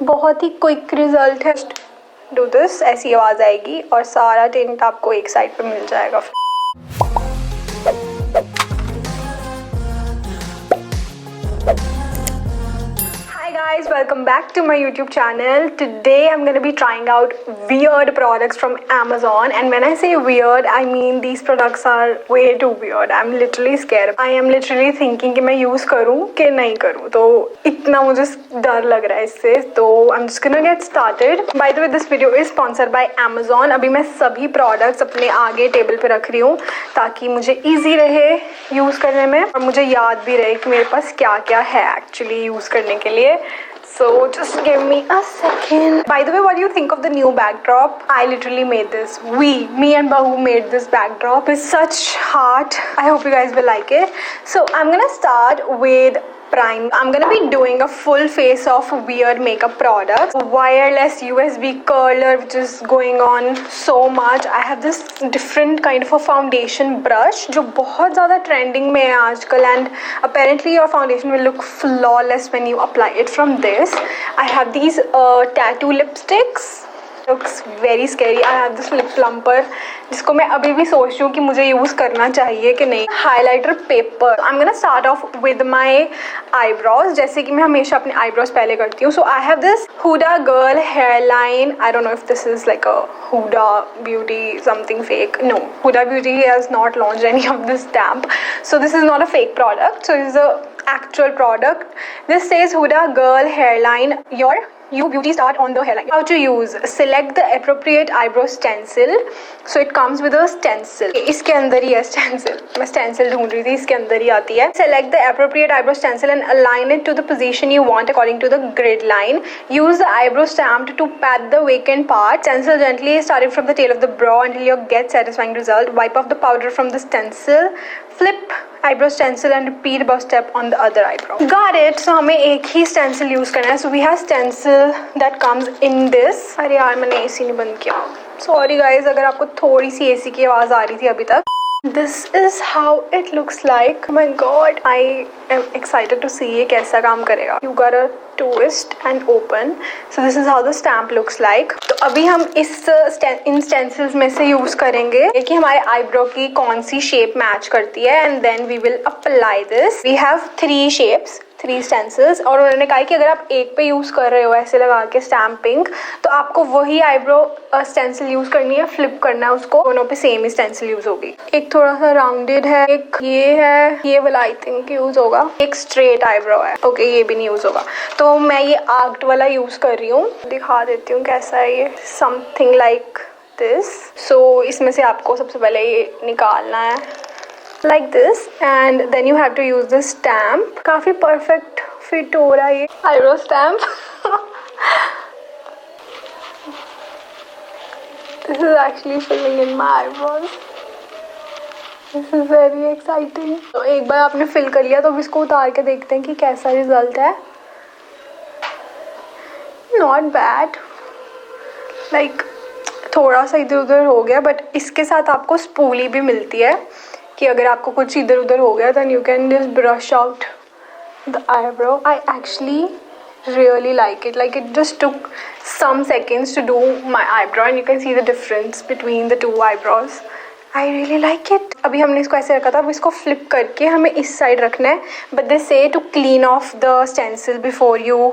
बहुत ही quick result है। Do this, ऐसी आवाज़ आएगी और सारा टिंट आपको एक साइड पे मिल जाएगा। Hi guys, welcome back to my YouTube channel. Today I'm going to be trying out weird products from Amazon, and when I say weird I mean these products are way too weird. I'm literally scared. I am literally thinking कि मैं use करूँ कि नहीं करूँ, तो इतना मुझे डर लग रहा है इससे। तो I'm just gonna get started. By the way, this video is sponsored by Amazon. अभी मैं सभी products अपने आगे टेबल पे रख रही हूँ ताकि मुझे easy रहे यूज़ करने में और मुझे याद भी रहे कि मेरे पास क्या क्या है एक्चुअली यूज़ करने के लिए। So just give me a second. By the way, what do you think of the new backdrop? I literally made this. Me and Bahu made this backdrop. It's such heart. I hope you guys will like it. So I'm gonna start with prime. I'm gonna be doing a full face of weird makeup products. Wireless USB curler which is going on so much. I have this different kind of a foundation brush जो बहुत ज़्यादा trending में है आजकल, and apparently your foundation will look flawless when you apply it from this. I have these tattoo lipsticks. Looks very scary. I have this lip plumper जिसको मैं अभी भी सोच रही हूँ कि मुझे यूज़ करना चाहिए कि नहीं. Highlighter paper. I'm gonna start off with my eyebrows. जैसे कि मैं हमेशा अपने eyebrows पहले करती हूँ. So I have this Huda Girl hairline. I don't know if this is like a Huda Beauty something fake. No, Huda Beauty has not launched any of this stamp. So this is not a fake product. So this is a actual product. This says Huda Girl hairline. You beauty start on the hairline. How to use? Select the appropriate eyebrow stencil. So it comes with a stencil. इसके अंदर ही है stencil. मैं stencil ढूंढ रही थी, इसके अंदर ही आती है. Select the appropriate eyebrow stencil and align it to the position you want according to the grid line. Use the eyebrow stamp to pat the vacant part. Stencil gently starting from the tail of the brow until you get satisfying result. Wipe off the powder from the stencil. Flip eyebrow stencil and repeat above step on the other eyebrow. Got it. So हमें एक ही stencil use करना है. So we have stencil that comes in this. अरे यार मैंने AC नहीं बंद किया. Sorry guys अगर आपको थोड़ी सी AC की आवाज़ आ रही थी अभी तक. This is how it looks like. Oh my god, I am excited to see ये कैसा काम करेगा. You gotta twist and open. So this is how the stamp looks like. तो अभी हम इन stencils में से यूज़ करेंगे कि हमारे eyebrow की कौन सी shape मैच करती है, and then we will apply this. We have 3 shapes. 3 stencils और उन्होंने कहा कि अगर आप एक पे यूज़ कर रहे हो ऐसे लगा के स्टैम्पिंग, तो आपको वही आईब्रो स्टेंसिल यूज़ करनी है, फ्लिप करना है उसको, दोनों पे सेम ही स्टेंसिल यूज़ होगी. एक थोड़ा सा राउंडेड है, एक ये है, ये वाला आई थिंक यूज़ होगा, एक स्ट्रेट आईब्रो है. ओके ये भी नहीं यूज़ होगा. तो मैं ये आर्क्ड वाला यूज़ कर रही हूँ, दिखा देती हूँ कैसा है ये. Something like this. सो इसमें से आपको सबसे पहले ये निकालना है like this, and then you have to use this stamp. काफ़ी perfect fit हो रहा है ये eyebrow stamp. This is actually filling in my eyebrows. This is very exciting. तो एक बार आपने fill कर लिया तो अब इसको उतार के देखते हैं कि कैसा रिजल्ट है. Not bad. Like थोड़ा सा इधर उधर हो गया, बट इसके साथ आपको स्पूली भी मिलती है कि अगर आपको कुछ इधर उधर हो गया then you can just brush out the eyebrow. I actually really like it. Like it just took some seconds to do my eyebrow and you can see the difference between the 2 eyebrows. I really like it. अभी हमने इसको ऐसे रखा था, अब इसको flip करके हमें इस साइड रखना है. But they say to clean off the stencil before you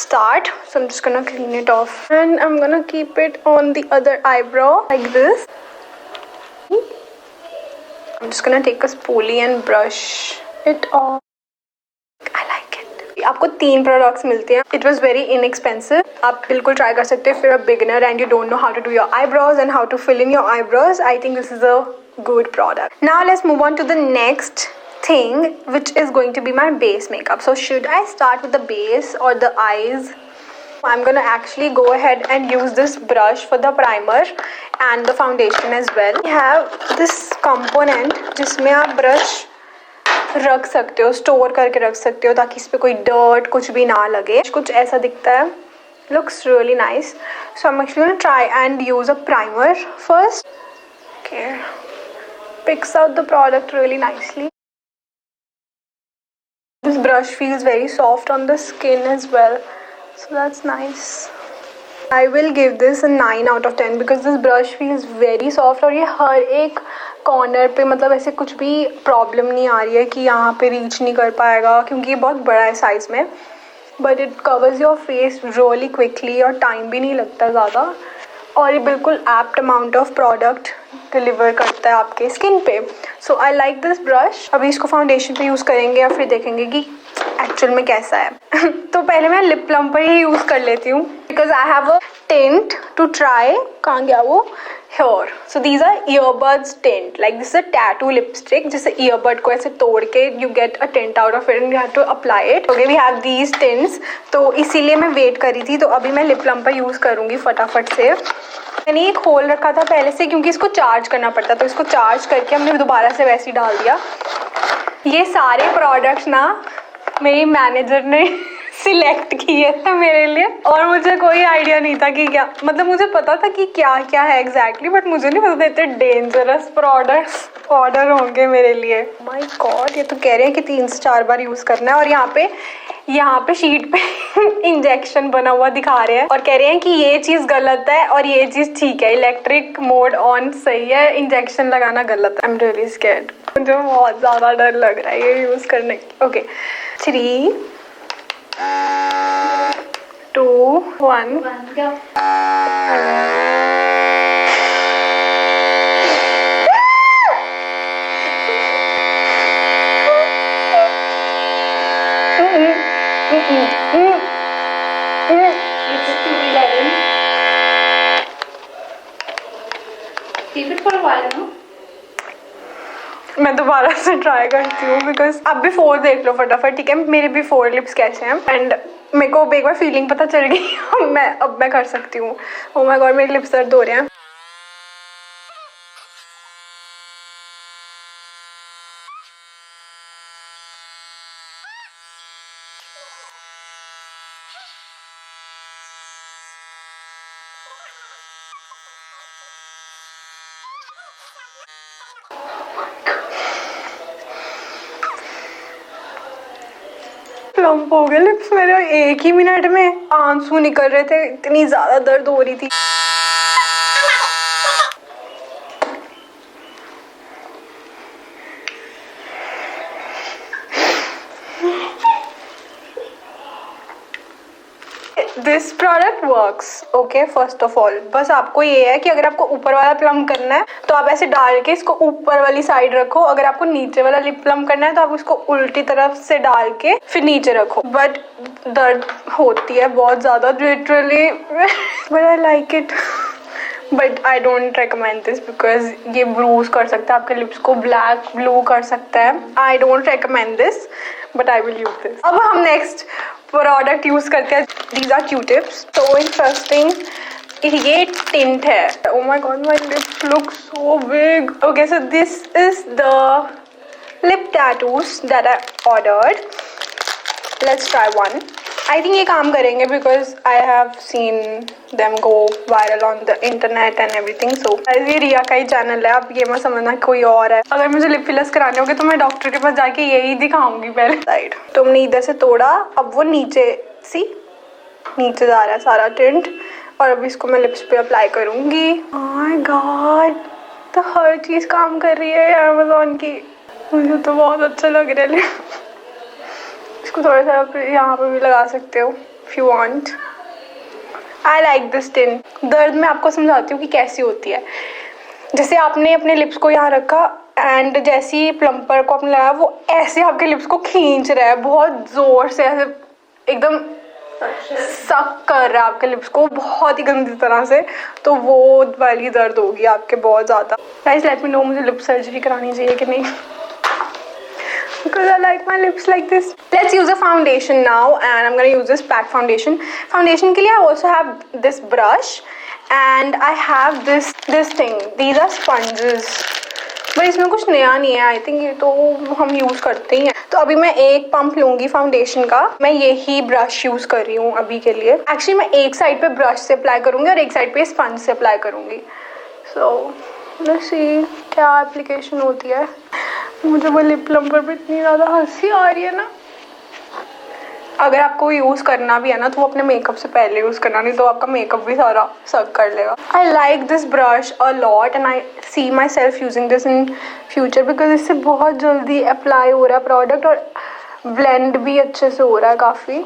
start. So I'm just gonna clean it off and I'm gonna keep it on the other eyebrow like this. I'm just gonna take a spoolie and brush it off. I like it. आपको 3 products मिलते हैं. It was very inexpensive. आप बिल्कुल try कर सकते हैं if you're a beginner and you don't know how to do your eyebrows and how to fill in your eyebrows. I think this is a good product. Now let's move on to the next thing, which is going to be my base makeup. So should I start with the base or the eyes? I'm gonna actually go ahead and use this brush for the primer and the foundation as well. We have this component जिसमें आप brush रख सकते हो, store करके रख सकते हो ताकि इस पे कोई डर्ट कुछ भी ना लगे. कुछ ऐसा दिखता है. Looks really nice. So I'm actually gonna try and use a primer first. Okay, picks out the product really nicely. This brush feels very soft on the skin as well, so that's nice. I will give this a 9 out of 10 because this brush feels very soft और ये हर एक corner पे मतलब ऐसे कुछ भी problem नहीं आ रही है कि यहाँ पे रीच नहीं कर पाएगा, क्योंकि ये बहुत बड़ा है साइज़ में, but it covers your face really quickly और टाइम भी नहीं लगता ज़्यादा, और ये बिल्कुल apt amount of product deliver करता है आपके स्किन पे. सो आई लाइक दिस ब्रश. अभी इसको फाउंडेशन पे यूज़ करेंगे और फिर देखेंगे कि एक्चुअल में कैसा है. तो पहले मैं लिप प्लम्पर ही यूज़ कर लेती हूँ because I have a tint to try. कहाँ गया वो? Here. So these are earbuds tint. Like this is a tattoo lipstick. जैसे earbud को ऐसे तोड़ के you get a tint out of it and you have to apply it. Okay, we have these tints. तो इसीलिए मैं wait करी थी. तो अभी मैं लिप प्लम्पर यूज़ करूँगी फटाफट से. मैंने एक होल रखा था पहले से क्योंकि इसको चार्ज करना पड़ता, तो इसको चार्ज करके हमने दोबारा से वैसे ही डाल दिया. ये सारे प्रोडक्ट्स ना मेरी मैनेजर ने सिलेक्ट किए थे मेरे लिए, और मुझे कोई आइडिया नहीं था कि क्या, मतलब मुझे पता था कि क्या क्या है एग्जैक्टली, बट मुझे नहीं पता था इतने डेंजरस प्रोडक्ट्स ऑर्डर होंगे मेरे लिए. माय गॉड, ये तो कह रहे हैं कि 3 से 4 बार यूज़ करना है, और यहाँ पे शीट पे इंजेक्शन बना हुआ दिखा रहे हैं और कह रहे हैं कि ये चीज़ गलत है और ये चीज़ ठीक है. इलेक्ट्रिक मोड ऑन सही है, इंजेक्शन लगाना गलत है. I am really scared. मुझे बहुत ज़्यादा डर लग रहा है ये यूज़ करने की. Okay, 3 2 1 go. It's 2:11. Keep it for a while, no? मैं दोबारा से ट्राई करती हूँ बिकॉज अब बिफोर देख लो फटाफट, ठीक है, मेरे बिफोर लिप्स कैसे हैं. एंड मेरे को एक बार फीलिंग पता चल गई. अब मैं कर सकती हूँ. ओह माय गॉड, मेरे लिप्स दर्द हो रहे हैं. प्लम्प हो गए लिप्स मेरे, एक ही मिनट में आंसू निकल रहे थे, इतनी ज़्यादा दर्द हो रही थी. This product works. Okay, first of all बस आपको ये है कि अगर आपको ऊपर वाला प्लम करना है तो आप ऐसे डाल के इसको ऊपर वाली साइड रखो. अगर आपको नीचे वाला लिप प्लम करना है तो आप उसको उल्टी तरफ से डाल के फिर नीचे रखो. बट दर्द होती है बहुत ज़्यादा literally, but I like it. But I don't recommend this because ये ब्रूज कर सकता है आपके लिप्स को, ब्लैक ब्लू कर सकता है. I don't recommend this but I will use this. अब हम नेक्स्ट प्रोडक्ट यूज करते हैं. These are Q-tips. तो इंटरेस्टिंग, ये टिंट है. Oh my God, my lips look so big. Okay, so this is the lip tattoos that I ordered. Let's try one. I think ये काम करेंगे because I have seen them go viral on the internet and everything. So ये रिया का ही channel है, आप ये मत समझना कोई और है. अगर मुझे लिप फिलर्स कराने होंगे तो मैं डॉक्टर के पास जाके यही दिखाऊंगी पहले. साइड तुमने इधर से तोड़ा, अब वो नीचे नीचे जा रहा है सारा टिंट, और अब इसको मैं लिप्स पे अप्लाई करूंगी. ओह माय गॉड, तो हर चीज़ काम कर रही है अमेज़ॉन की. मुझे तो बहुत अच्छा लग रहा है. इसको थोड़ा सा यहाँ पे भी लगा सकते हो if you want. I like this tint. दर्द मैं आपको समझाती हूँ कि कैसी होती है. जैसे आपने अपने लिप्स को यहाँ रखा एंड जैसे ही प्लम्पर को आपने लगाया, वो ऐसे आपके लिप्स को खींच रहा है बहुत ज़ोर से, ऐसे एकदम सक कर रहा है आपके लिप्स को बहुत ही गंदी तरह से. तो वो वाली दर्द होगी आपके बहुत ज़्यादा. गाइस लेट मी नो मुझे लिप सर्जरी करानी चाहिए कि नहीं, because I like my lips like this. Let's use a foundation now, and I'm gonna use this pack foundation. Foundation के लिए I also have this brush and I have this thing. These are sponges. but इसमें कुछ नया नहीं है. I think ये तो हम यूज़ करते ही हैं. तो अभी मैं एक पंप लूँगी फाउंडेशन का. मैं यही ब्रश यूज़ कर रही हूँ अभी के लिए. एक्चुअली मैं एक साइड पे ब्रश से अप्लाई करूँगी और एक साइड पे स्पंज से अप्लाई करूँगी. सो लेट्स सी क्या एप्लीकेशन होती है. मुझे वो लिप प्लम्पर पे इतनी ज़्यादा हंसी आ रही है ना. अगर आपको यूज़ करना भी है ना तो वो अपने मेकअप से पहले यूज़ करना, नहीं तो आपका मेकअप भी सारा सक कर लेगा। I like this brush a lot and I see myself using this in future because इससे बहुत जल्दी अप्लाई हो रहा है प्रोडक्ट और ब्लेंड भी अच्छे से हो रहा है काफ़ी।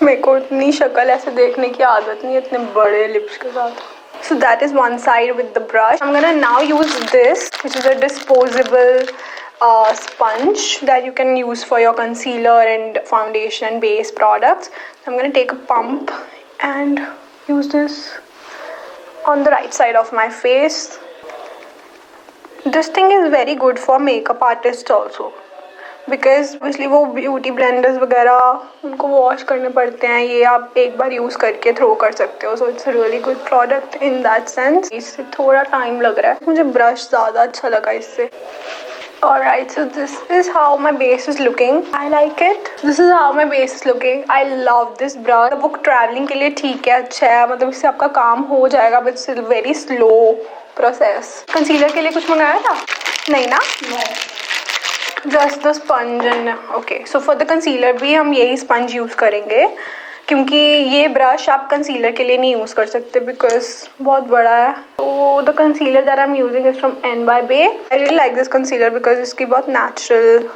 मेरे को इतनी शक्ल ऐसे देखने की आदत नहीं है इतने बड़े लिप्स के साथ। So that is one side with the brush. I'm gonna now use this, which is a disposable sponge that you can use for your concealer and foundation and base products. So I'm gonna take a pump and use this on the right side of my face. This thing is very good for makeup artists also. Because obviously वो beauty blenders वगैरह उनको wash करने पड़ते हैं, ये आप एक बार use करके थ्रो कर सकते हो। So it's really good product in that sense. इससे थोड़ा टाइम लग रहा है, मुझे ब्रश ज़्यादा अच्छा लगा इससे। Alright, so this is how my base is looking. I like it. This is how my base is looking. I love this brush. वो ट्रैवलिंग के लिए ठीक है, अच्छा है, मतलब इससे आपका काम हो जाएगा but it's very slow process. Concealer के लिए कुछ मंगाया था? नहीं ना? Just the sponge and okay. So for the concealer भी हम यही स्पंज यूज़ करेंगे क्योंकि ये ब्रश आप कंसीलर के लिए नहीं यूज़ कर सकते बिकॉज बहुत बड़ा है। तो the concealer that I am using is from N Y Bae. I really like this concealer because इसकी बहुत नेचुरल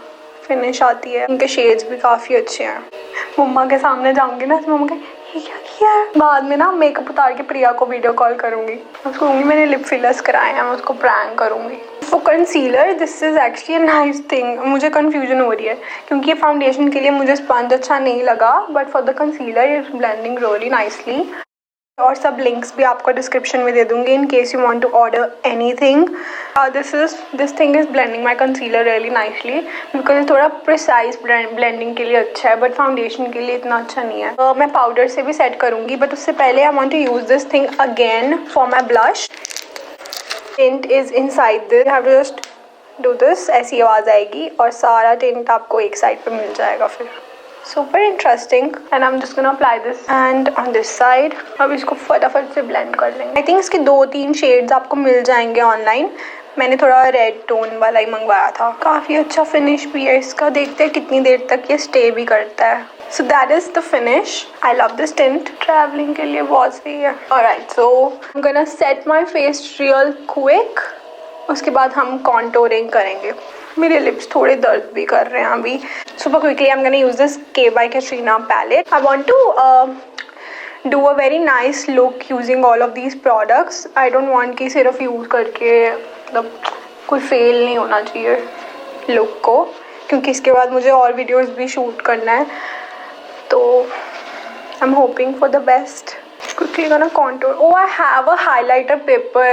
फिनिश आती है, इनके शेड्स भी काफ़ी अच्छे हैं। मम्मा के सामने जाऊँगी ना तो मम्मा ये क्या किया है, बाद में ना मेकअप उतार के प्रिया को वीडियो कॉल करूँगी, उसको कहूँगी मैंने लिप फिलर्स कराए हैं, मैं उसको प्रैंक करूँगी। For concealer this is actually a nice thing. मुझे कन्फ्यूजन हो रही है क्योंकि ये फाउंडेशन के लिए मुझे स्पंज अच्छा नहीं लगा but for the concealer it's blending really nicely. और सब लिंक्स भी आपको डिस्क्रिप्शन में दे दूँगी in case you want to order anything. This thing is blending my concealer really nicely because थोड़ा प्रिसाइज ब्लेंडिंग के लिए अच्छा है बट फाउंडेशन के लिए इतना अच्छा नहीं है। मैं पाउडर से भी सेट करूँगी बट उससे पहले I want to use this thing again for my blush. Tint is inside this, have to just do this, ऐसी आवाज़ आएगी और सारा टिंट आपको एक साइड पे मिल जाएगा फिर। Super interesting and I'm just gonna apply this and on this side। अब इसको फटाफट से blend कर लेंगे। I think इसके 2-3 शेड्स आपको मिल जाएंगे ऑनलाइन। मैंने थोड़ा रेड टोन वाला ही मंगवाया था। काफ़ी अच्छा फिनिश भी है इसका, देखते हैं कितनी देर तक ये स्टे भी करता है। So that is the finish. I love this tint. Travelling के लिए बहुत सही है। Alright, so I'm gonna set my face real quick। उसके बाद हम कॉन्टोरिंग करेंगे। मेरे लिप्स थोड़े दर्द भी कर रहे हैं अभी। Super quickly I'm gonna use this K by Katrina palette. I want to do a very nice look using all of these products. I don't want कि सिर्फ यूज़ करके मतलब कोई फेल नहीं होना चाहिए लुक को, क्योंकि इसके बाद मुझे और वीडियोस भी शूट करना है। तो I'm hoping for the best. Quickly gonna contour. Oh, I have a highlighter paper.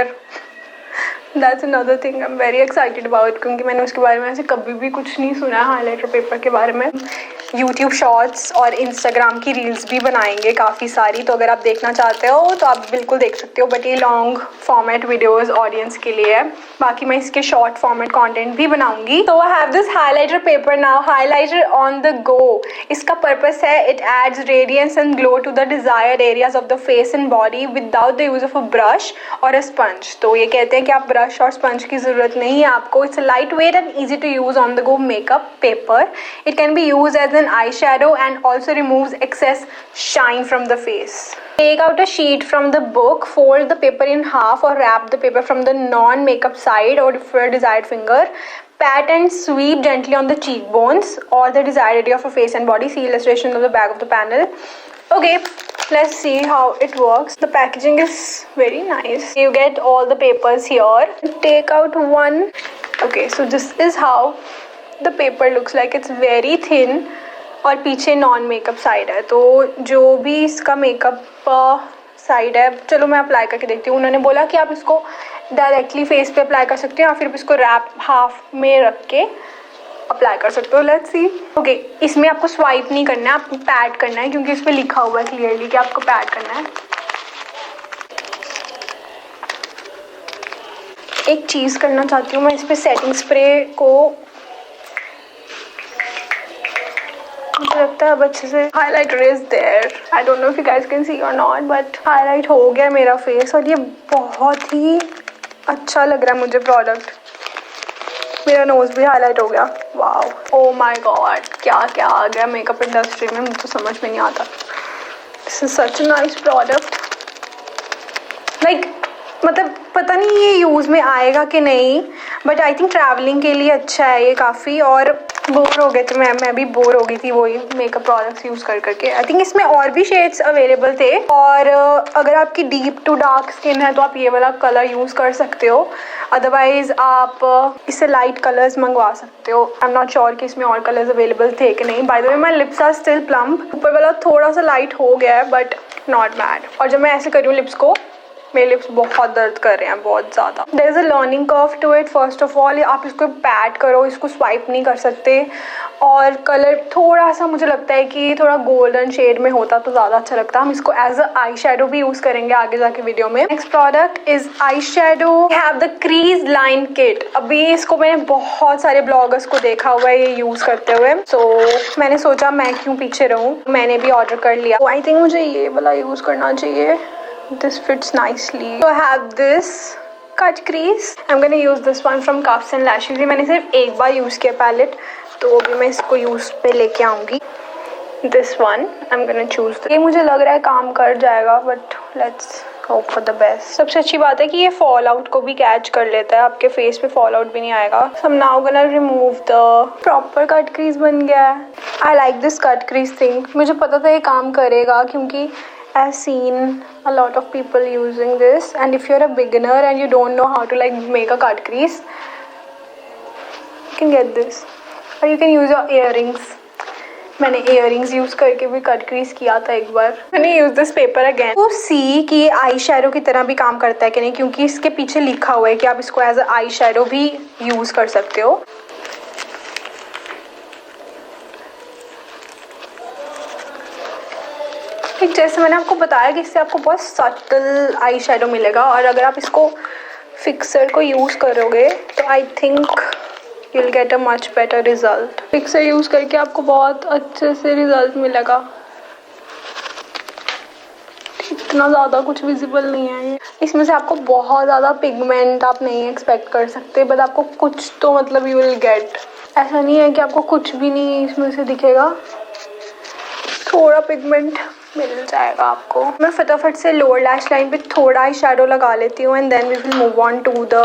That's another thing I'm very excited about क्योंकि मैंने उसके बारे में ऐसे कभी भी कुछ नहीं सुना है हाइलाइटर पेपर के बारे में। YouTube शॉर्ट्स और Instagram की रील्स भी बनाएंगे काफ़ी सारी, तो अगर आप देखना चाहते हो तो आप बिल्कुल देख सकते हो बट ये लॉन्ग फॉर्मेट वीडियोस ऑडियंस के लिए है। बाकी मैं इसके शॉर्ट फॉर्मेट कंटेंट भी बनाऊंगी। तो I have this highlighter paper now, highlighter on the go. इसका पर्पस है it adds radiance and glow to the desired areas of the face and body without the use of a brush or a sponge. तो ये कहते हैं कि आप brush और sponge की ज़रूरत नहीं है आपको। It's light weight and easy to use on the go makeup paper. It can be use as an eyeshadow and also removes excess shine from the face. Take out a sheet from the book, fold the paper in half or wrap the paper from the non-makeup side or for a desired finger. Pat and sweep gently on the cheekbones or the desired area of a face and body. See illustration of the back of the panel. Okay, let's see how it works. The packaging is very nice. You get all the papers here. Take out one. Okay, so this is how the paper looks like. It's very thin और पीछे non makeup side है। तो जो भी इसका makeup side है, चलो मैं अप्लाई करके देखती हूँ। उन्होंने बोला कि आप इसको डायरेक्टली फेस पे अप्लाई कर सकते हो या फिर इसको रैप हाफ में रख के अप्लाई कर सकते हो। Let's see. ओके, इसमें आपको स्वाइप नहीं करना है, आपको पैड करना है क्योंकि इस पर लिखा हुआ है क्लियरली कि आपको पैड करना है। एक चीज़ करना चाहती हूँ मैं, इस पर सेटिंग स्प्रे को मुझे लगता है अब अच्छे से highlighter is there. I don't know if you guys can see or not but highlight हो गया मेरा फेस और ये बहुत ही अच्छा लग रहा है मुझे प्रोडक्ट। मेरा नोज भी हाईलाइट हो गया। वाओ, ओ माय गॉड, क्या क्या आ गया मेकअप इंडस्ट्री में, मुझे तो समझ में नहीं आता। This is such a nice product. Like मतलब पता नहीं ये यूज़ में आएगा कि नहीं, बट आई थिंक ट्रैवलिंग के लिए अच्छा है ये काफ़ी। और बोर हो गए थे, मैं भी बोर हो गई थी वही मेकअप प्रोडक्ट्स यूज़ कर करके। आई थिंक इसमें और भी शेड्स अवेलेबल थे, और अगर आपकी डीप टू डार्क स्किन है तो आप ये वाला कलर यूज़ कर सकते हो, अदरवाइज आप इससे लाइट कलर्स मंगवा सकते हो। आई एम नॉट श्योर कि इसमें और कलर्स अवेलेबल थे कि नहीं। By the way my lips are still plump, ऊपर वाला थोड़ा सा लाइट हो गया है बट नॉट बैड। और जब मैं ऐसे कर रही हूँ लिप्स को, मेरे लिप्स बहुत दर्द कर रहे हैं, बहुत ज़्यादा। There is a learning curve to it. First of all आप इसको पैट करो, इसको स्वाइप नहीं कर सकते। और कलर थोड़ा सा मुझे लगता है कि थोड़ा गोल्डन शेड में होता तो ज़्यादा अच्छा लगता। हम इसको एज अ आई शेडो भी यूज़ करेंगे आगे जाके वीडियो में। Next product is eye shadow. Have the crease line kit. अभी इसको मैंने बहुत सारे ब्लॉगर्स को देखा हुआ है ये यूज़ करते हुए, सो मैंने सोचा मैं क्यों पीछे रहूँ, मैंने भी ऑर्डर कर लिया। तो आई थिंक मुझे ये वाला यूज़ करना चाहिए। This fits nicely. So I have this cut crease. I'm gonna use this one from Cuffs and Lashes. ये मैंने सिर्फ एक बार यूज़ किया पैलेट, तो अभी मैं इसको यूज़ पे लेके आऊँगी। This one I'm gonna choose. ये मुझे लग रहा है काम कर जाएगा, but let's hope for the best. सबसे अच्छी बात है कि ये फॉल आउट को भी कैच कर लेता है, आपके फेस पे फॉल आउट भी नहीं आएगा। So I'm now gonna remove the proper cut crease बन गया है। I like this cut crease thing. मुझे पता था ये काम करेगा क्योंकि I've seen a lot of people using this, and if you're a beginner and you don't know how to like make a cut crease, you can get this, or you can use your earrings. मैंने earrings use करके भी cut crease किया था एक बार। मैंने use this paper again to see कि eye shadow की तरह भी काम करता है कि नहीं, क्योंकि इसके पीछे लिखा हुआ है कि आप इसको एज अ आई शेडो भी यूज़ कर सकते हो। जैसे मैंने आपको बताया कि इससे आपको बहुत सटल आई शेडो मिलेगा, और अगर आप इसको फिक्सर को यूज़ करोगे तो I think you will get a much better result. Fixer use करके आपको बहुत अच्छे से रिजल्ट मिलेगा। इतना ज़्यादा कुछ विजिबल नहीं है इसमें से, आपको बहुत ज़्यादा पिगमेंट आप नहीं एक्सपेक्ट कर सकते, बट आपको कुछ तो मतलब यू विल गेट। ऐसा नहीं है कि आपको कुछ भी नहीं इसमें से दिखेगा, थोड़ा पिगमेंट मिल जाएगा आपको। मैं फटाफट से लोअर लैश लाइन पे थोड़ा ही शेडो लगा लेती हूँ, and then we will move on to the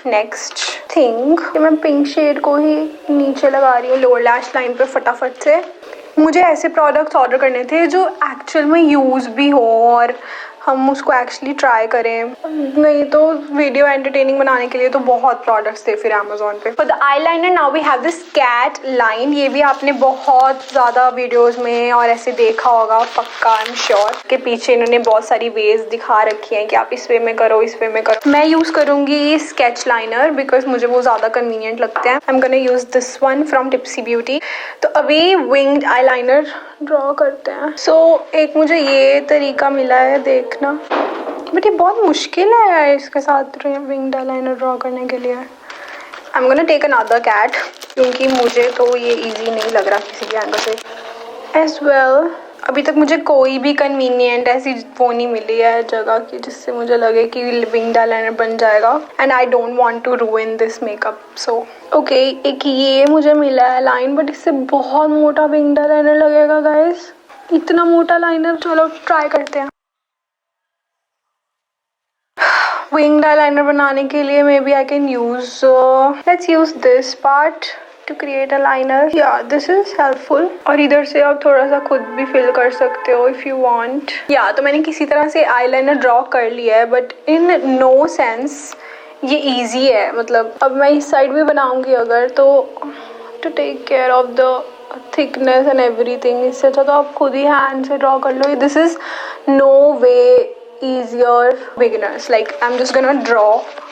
next thing. मैं पिंक शेड को ही नीचे लगा रही हूँ लोअर लैश लाइन पे फटाफट से। मुझे ऐसे प्रोडक्ट्स ऑर्डर करने थे जो एक्चुअल में यूज़ भी हो और हम उसको एक्चुअली ट्राई करें, नहीं तो वीडियो एंटरटेनिंग बनाने के लिए तो बहुत प्रोडक्ट्स थे फिर अमेजोन पे। For the eyeliner now we have this cat line. ये भी आपने बहुत ज़्यादा वीडियोस में और ऐसे देखा होगा पक्का, आई एम श्योर। के पीछे इन्होंने बहुत सारी वेज दिखा रखी हैं कि आप इस वे में करो, इस वे में करो। मैं यूज़ करूँगी स्केच लाइनर बिकॉज मुझे वो ज़्यादा कन्वीनियंट लगते हैं। आई am gonna use this one from tipsy beauty. तो अभी विंग्ड आई लाइनर ड्रॉ करते हैं। सो एक मुझे ये तरीका मिला है देखना, बट ये बहुत मुश्किल है यार इसके साथ विंग्ड आई लाइनर ड्रॉ करने के लिए। I am gonna take another cat क्योंकि मुझे तो ये इजी नहीं लग रहा किसी भी एंगल से एज वेल। अभी तक मुझे कोई भी कन्वीनियंट ऐसी वो नहीं मिली है जगह की जिससे मुझे लगे कि विंग्ड आई लाइनर बन जाएगा, and I don't want to ruin this makeup. So okay, एक ये मुझे मिला है लाइन, बट इससे बहुत मोटा विंग्ड आई लाइनर लगेगा गाइस, इतना मोटा लाइनर। चलो ट्राई करते हैं। विंग्ड आई लाइनर बनाने के लिए maybe I can use let's use this part to create a liner. या दिस इज हेल्पफुल। और इधर से आप थोड़ा सा खुद भी फिल कर सकते हो इफ यू वांट। या तो मैंने किसी तरह से आई लाइनर ड्रॉ कर लिया है, बट इन नो सेंस ये इजी है। मतलब अब मैं इस साइड भी बनाऊंगी अगर, तो to take care of the thickness and everything, इससे अच्छा तो आप खुद ही हैंड से ड्रॉ कर लो। This is no way easier beginners. Like I'm just gonna draw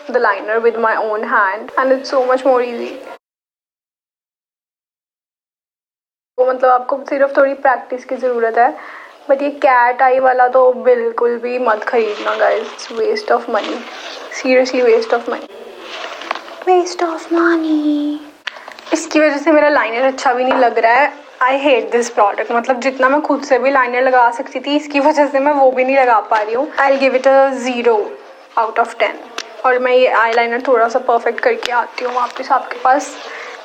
the liner with my own hand and it's so much more easy. तो मतलब आपको सिर्फ थोड़ी प्रैक्टिस की ज़रूरत है, बट ये कैट आई वाला तो बिल्कुल भी मत खरीदना guys, it's waste of money, seriously waste of money, waste of money. इसकी वजह से मेरा लाइनर अच्छा भी नहीं लग रहा है। I hate this product. मतलब जितना मैं खुद से भी लाइनर लगा सकती थी, इसकी वजह से मैं वो भी नहीं लगा पा रही हूँ। I give it a 0 out of 10। और मैं ये आईलाइनर थोड़ा सा परफेक्ट करके आती हूँ वापस आपके पास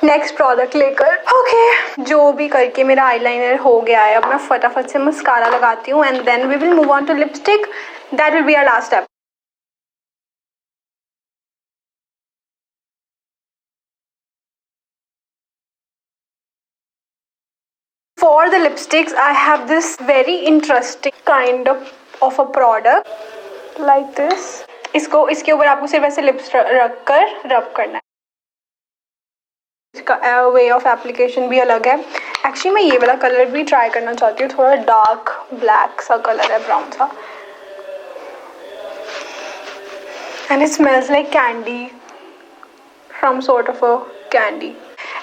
नेक्स्ट प्रोडक्ट लेकर। ओके, जो भी करके मेरा आईलाइनर हो गया है, अब मैं फटाफट से मस्कारा लगाती हूँ and then we will move on to lipstick. That will be our last step. For the lipsticks, I have this very interesting kind of a product like this. इसके ऊपर आपको सिर्फ ऐसे लिप्स रख कर रब करना है। इसका वे ऑफ एप्लीकेशन भी अलग है। एक्चुअली मैं ये वाला कलर भी ट्राई करना चाहती हूँ, थोड़ा डार्क ब्लैक सा कलर है, ब्राउन सा, and it smells like candy, some sort of a candy.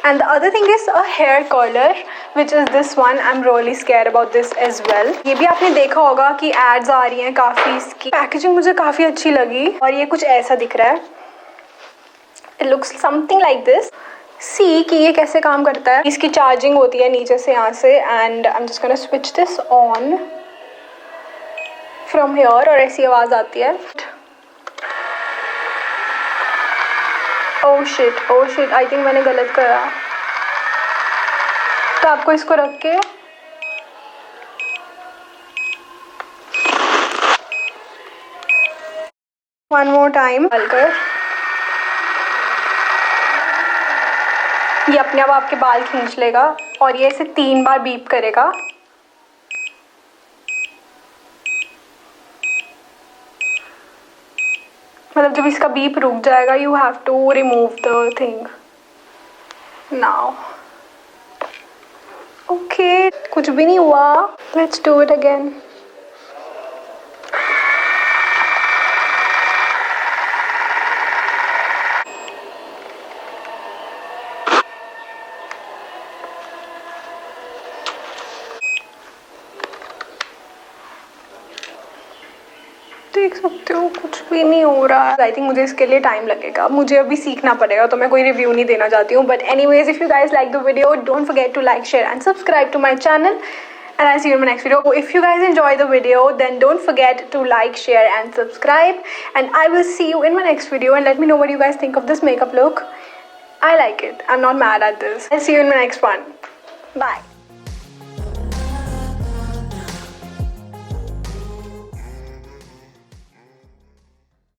And the other thing is a hair curler, which is this one. I'm really scared about this as well. ये भी आपने देखा होगा कि ads आ रही हैं काफ़ी, इसकी पैकेजिंग मुझे काफ़ी अच्छी लगी और ये कुछ ऐसा दिख रहा है। It looks something like this. सी कि ये कैसे काम करता है। इसकी चार्जिंग होती है नीचे से, यहाँ से, and I am just gonna switch this on from here और ऐसी आवाज़ आती है। ओह शिट, आई थिंक मैंने गलत करा। तो आपको इसको रख के वन मोर टाइम डालकर ये अपने आप आपके बाल खींच लेगा और ये इसे 3 बार बीप करेगा। मतलब जब इसका बीप रुक जाएगा, you have to remove the thing now. Okay, कुछ भी नहीं हुआ, लेट्स डू इट अगेन। देख सकते हो कुछ भी नहीं हो रहा है। आई थिंक मुझे इसके लिए टाइम लगेगा, मुझे अभी सीखना पड़ेगा, तो मैं कोई रिव्यू नहीं देना चाहती हूँ। But anyways, if you guys like the video, don't forget to like, share and subscribe to my channel, and I'll see you in my next video. If you guys enjoy the video, then don't forget to like, share and subscribe, and I will see you in my next video. And let me know what you guys think of this makeup look. I like it. I'm not mad at this. I'll see you in my next one. Bye.